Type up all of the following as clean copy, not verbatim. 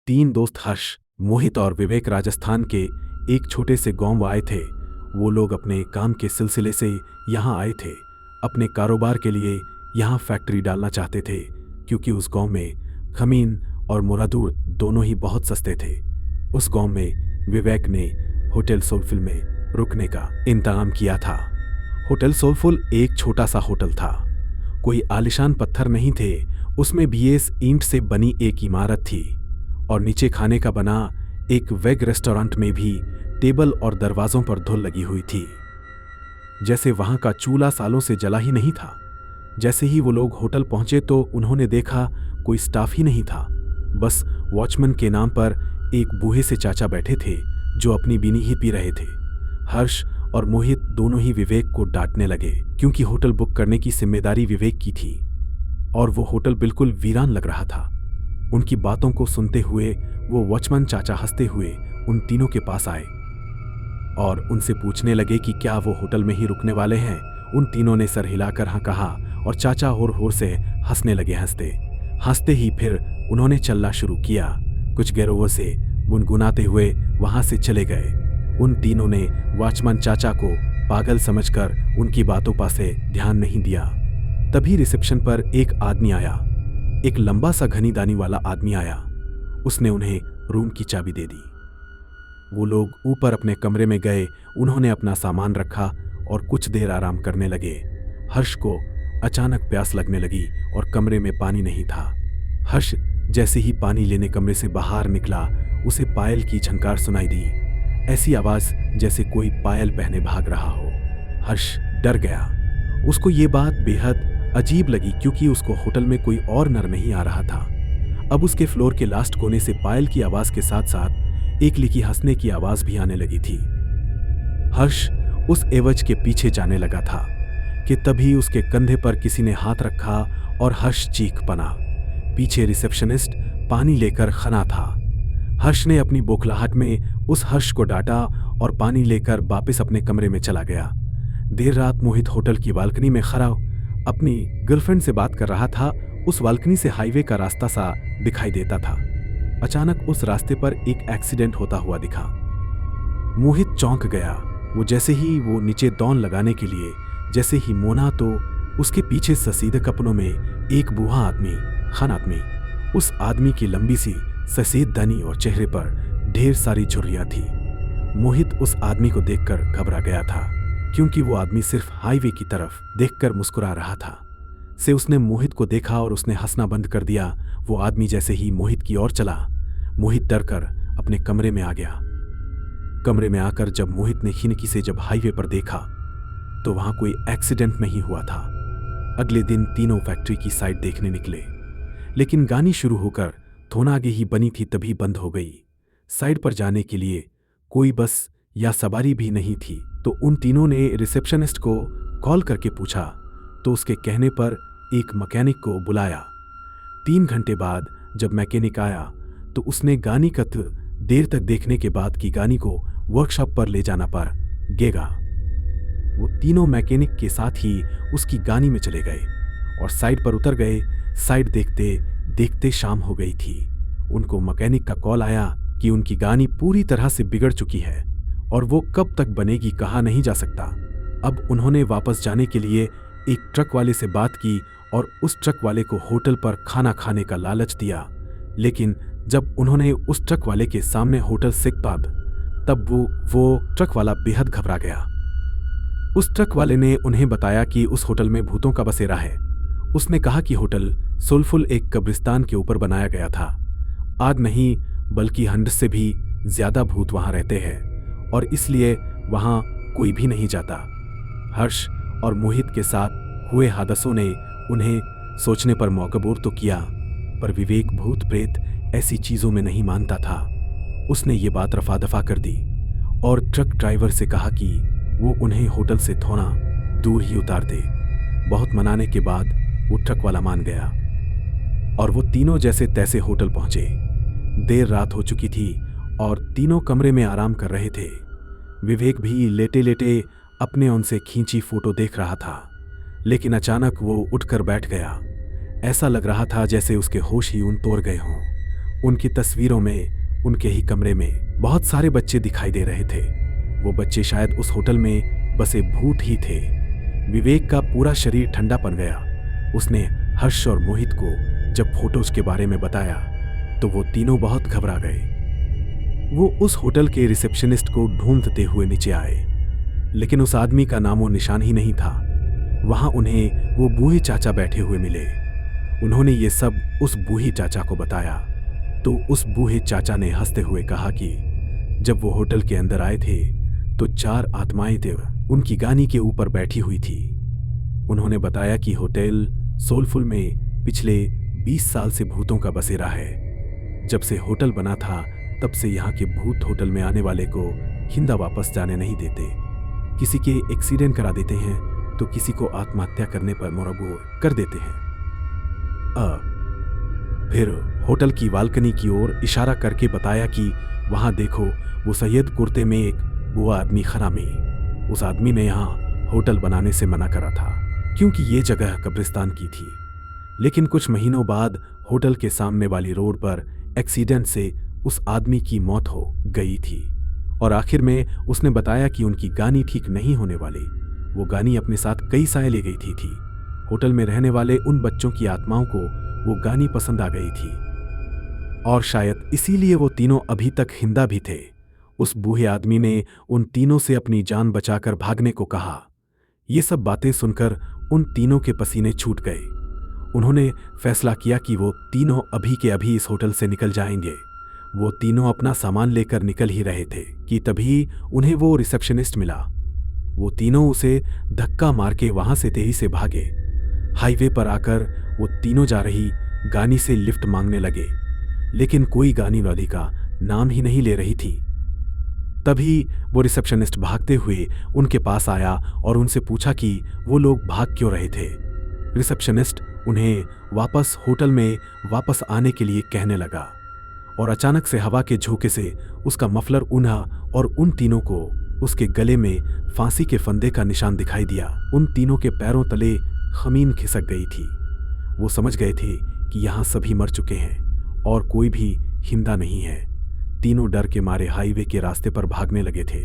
तीन दोस्त हर्ष, मोहित और विवेक राजस्थान के एक छोटे से गांव आए थे। वो लोग अपने काम के सिलसिले से यहाँ आए थे। अपने कारोबार के लिए यहाँ फैक्ट्री डालना चाहते थे, क्योंकि उस गांव में खमीन और मुरादूर दोनों ही बहुत सस्ते थे। उस गांव में विवेक ने होटल सोलफुल में रुकने का इंतजाम किया था। होटल सोलफुल एक छोटा सा होटल था। कोई आलिशान पत्थर नहीं थे, उसमें बीएस ईंट से बनी एक इमारत थी और नीचे खाने का बना एक वेग रेस्टोरेंट में भी टेबल और दरवाजों पर धूल लगी हुई थी, जैसे वहां का चूल्हा सालों से जला ही नहीं था। जैसे ही वो लोग होटल पहुंचे तो उन्होंने देखा कोई स्टाफ ही नहीं था, बस वॉचमैन के नाम पर एक बूढ़े से चाचा बैठे थे जो अपनी बीनी ही पी रहे थे। हर्ष और मोहित दोनों ही विवेक को डांटने लगे, क्योंकि होटल बुक करने की जिम्मेदारी विवेक की थी और वो होटल बिल्कुल वीरान लग रहा था। उनकी बातों को सुनते हुए वो वॉचमैन चाचा हंसते हुए उन तीनों के पास आए और उनसे पूछने लगे कि क्या वो होटल में ही रुकने वाले हैं। उन तीनों ने सर हिलाकर हाँ कहा और चाचा होर होर से हंसने लगे। हंसते हंसते ही फिर उन्होंने चलना शुरू किया। कुछ गैरों से गुनगुनाते हुए वहां से चले गए। उन तीनों ने वॉचमैन चाचा को पागल समझकर उनकी बातों पर से ध्यान नहीं दिया। तभी रिसेप्शन पर एक आदमी आया, एक लंबा सा घनी दानी वाला आदमी आया। उसने उन्हें रूम की चाबी दे दी। वो लोग ऊपर अपने कमरे में गए। उन्होंने अपना सामान रखा और कुछ देर आराम करने लगे। हर्ष को अचानक प्यास लगने लगी और कमरे में पानी नहीं था। हर्ष जैसे ही पानी लेने कमरे से बाहर निकला, उसे पायल की झनकार सुनाई दी। ऐसी आवाज जैसे कोई पायल पहने भाग रहा हो। हर्ष डर गया। उसको ये बात बेहद अजीब लगी, क्योंकि उसको होटल में कोई और नर नहीं आ रहा था। अब उसके फ्लोर के लास्ट कोने से पायल की आवाज के साथ साथ एक लिखी हंसने की आवाज भी आने लगी थी। हर्ष उस एवज के पीछे जाने लगा था कि तभी उसके कंधे पर किसी ने हाथ रखा और हर्ष चीख पड़ा। पीछे रिसेप्शनिस्ट पानी लेकर खड़ा था। हर्ष ने अपनी बौखलाहट में उस हर्ष को डांटा और पानी लेकर वापस अपने कमरे में चला गया। देर रात मोहित होटल की बालकनी में खड़ा अपनी गर्लफ्रेंड से बात कर रहा था। उस बालकनी से हाईवे का रास्ता सा दिखाई देता था। अचानक उस रास्ते पर एक एक्सीडेंट होता हुआ दिखा। मोहित चौंक गया। वो जैसे ही वो नीचे दौड़ लगाने के लिए जैसे ही मोना, तो उसके पीछे ससीदे कपड़ों में एक बूढ़ा आदमी, खान आदमी। उस आदमी की लंबी सी सफेद दाढ़ी और चेहरे पर ढेर सारी झुर्रियां थी। मोहित उस आदमी को देखकर घबरा गया था, क्योंकि वो आदमी सिर्फ हाईवे की तरफ देखकर मुस्कुरा रहा था। से उसने मोहित को देखा और उसने हंसना बंद कर दिया। वो आदमी जैसे ही मोहित की ओर चला, मोहित डरकर अपने कमरे में आ गया। कमरे में आकर जब मोहित ने खिड़की से जब हाईवे पर देखा तो वहां कोई एक्सीडेंट नहीं हुआ था। अगले दिन तीनों फैक्ट्री की साइट देखने निकले, लेकिन गानी शुरू होकर थोड़ा आगे ही बनी थी तभी बंद हो गई। साइट पर जाने के लिए कोई बस या सवारी भी नहीं थी। तो उन तीनों ने रिसेप्शनिस्ट को कॉल करके पूछा, तो उसके कहने पर एक मैकेनिक को बुलाया। 3 घंटे बाद जब मैकेनिक आया तो उसने गानी का देर तक देखने के बाद की गानी को वर्कशॉप पर ले जाना पर गेगा। वो तीनों मैकेनिक के साथ ही उसकी गानी में चले गए और साइट पर उतर गए। साइट देखते देखते शाम हो गई थी। उनको मैकेनिक का कॉल आया कि उनकी गानी पूरी तरह से बिगड़ चुकी है और वो कब तक बनेगी कहा नहीं जा सकता। अब उन्होंने वापस जाने के लिए एक ट्रक वाले से बात की और उस ट्रक वाले को होटल पर खाना खाने का लालच दिया। लेकिन जब उन्होंने उस ट्रक वाले के सामने होटल सिख पाब, तब वो ट्रक वाला बेहद घबरा गया। उस ट्रक वाले ने उन्हें बताया कि उस होटल में भूतों का बसेरा है। उसने कहा कि होटल सोलफुल एक कब्रिस्तान के ऊपर बनाया गया था। आज नहीं बल्कि 100 से भी ज्यादा भूत वहां रहते हैं और इसलिए वहां कोई भी नहीं जाता। हर्ष और मोहित के साथ हुए हादसों ने उन्हें सोचने पर मजबूर तो किया, पर विवेक भूत प्रेत ऐसी चीजों में नहीं मानता था। उसने ये बात रफा दफा कर दी और ट्रक ड्राइवर से कहा कि वो उन्हें होटल से थोड़ा दूर ही उतार दे। बहुत मनाने के बाद वो ट्रक वाला मान गया और वो तीनों जैसे तैसे होटल पहुंचे। देर रात हो चुकी थी और तीनों कमरे में आराम कर रहे थे। विवेक भी लेटे लेटे अपने उनसे खींची फोटो देख रहा था, लेकिन अचानक वो उठकर बैठ गया। ऐसा लग रहा था जैसे उसके होश ही उन तोड़ गए हों। उनकी तस्वीरों में उनके ही कमरे में बहुत सारे बच्चे दिखाई दे रहे थे। वो बच्चे शायद उस होटल में बसे भूत ही थे। विवेक का पूरा शरीर ठंडा पड़ गया। उसने हर्ष और मोहित को जब फोटोज के बारे में बताया तो वो तीनों बहुत घबरा गए। वो उस होटल के रिसेप्शनिस्ट को ढूंढते हुए नीचे आए, लेकिन उस आदमी का नामो निशान ही नहीं था। वहां उन्हें वो बूढ़े चाचा बैठे हुए मिले। उन्होंने ये सब उस बूढ़ी चाचा को बताया तो उस बूढ़े चाचा ने हंसते हुए कहा कि जब वो होटल के अंदर आए थे तो 4 आत्माएं थे उनकी गानी के ऊपर बैठी हुई थी। उन्होंने बताया कि होटल सोलफुल में पिछले 20 साल से भूतों का बसेरा है। जब से होटल बना था तब से यहाँ के भूत होटल में आने वाले को हिंदा वापस जाने नहीं देते। किसी के एक्सीडेंट करा देते हैं तो किसी को आत्महत्या करने पर मजबूर कर देते हैं। फिर होटल की बालकनी की ओर इशारा करके बताया कि वहां देखो, वो सैयद कुर्ते में एक बुआ आदमी खड़ा में। उस आदमी ने यहाँ होटल बनाने से मना करा था क्योंकि ये जगह कब्रिस्तान की थी। लेकिन कुछ महीनों बाद होटल के सामने वाली रोड पर एक्सीडेंट से उस आदमी की मौत हो गई थी और आखिर में उसने बताया कि उनकी गानी ठीक नहीं होने वाली। वो गानी अपने साथ कई साल ले गई थी। होटल में रहने वाले उन बच्चों की आत्माओं को वो गानी पसंद आ गई थी और शायद इसीलिए वो तीनों अभी तक हिंदा भी थे। उस बूढ़े आदमी ने उन तीनों से अपनी जान बचाकर भागने को कहा। ये सब बातें सुनकर उन तीनों के पसीने छूट गए। उन्होंने फैसला किया कि वो तीनों अभी के अभी इस होटल से निकल जाएंगे। वो तीनों अपना सामान लेकर निकल ही रहे थे कि तभी उन्हें वो रिसेप्शनिस्ट मिला। वो तीनों उसे धक्का मार के वहां से तेजी से भागे। हाईवे पर आकर वो तीनों जा रही गानी से लिफ्ट मांगने लगे, लेकिन कोई गानी वाली का नाम ही नहीं ले रही थी। तभी वो रिसेप्शनिस्ट भागते हुए उनके पास आया और उनसे पूछा कि वो लोग भाग क्यों रहे थे। रिसेप्शनिस्ट उन्हें वापस होटल में वापस आने के लिए कहने लगा और अचानक से हवा के झोंके से उसका मफलर उन्हा और उन तीनों को उसके गले में फांसी के फंदे का निशान दिखाई दिया। उन तीनों के पैरों तले खमीन खिसक गई थी। वो समझ गए थे कि यहाँ सभी मर चुके हैं और कोई भी हिंदा नहीं है। तीनों डर के मारे हाईवे के रास्ते पर भागने लगे थे।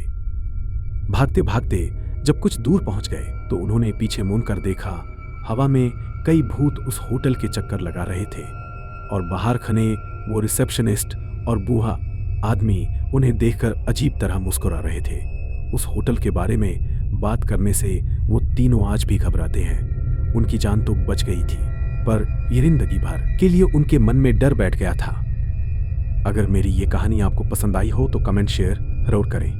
भागते भागते जब कुछ दूर पहुंच गए तो उन्होंने पीछे मुड़कर देखा। हवा में कई भूत उस होटल के चक्कर लगा रहे थे और बाहर खड़े वो रिसेप्शनिस्ट और बूढ़ा आदमी उन्हें देखकर अजीब तरह मुस्कुरा रहे थे। उस होटल के बारे में बात करने से वो तीनों आज भी घबराते हैं। उनकी जान तो बच गई थी, पर ये जिंदगी भर के लिए उनके मन में डर बैठ गया था। अगर मेरी ये कहानी आपको पसंद आई हो तो कमेंट शेयर जरूर करें।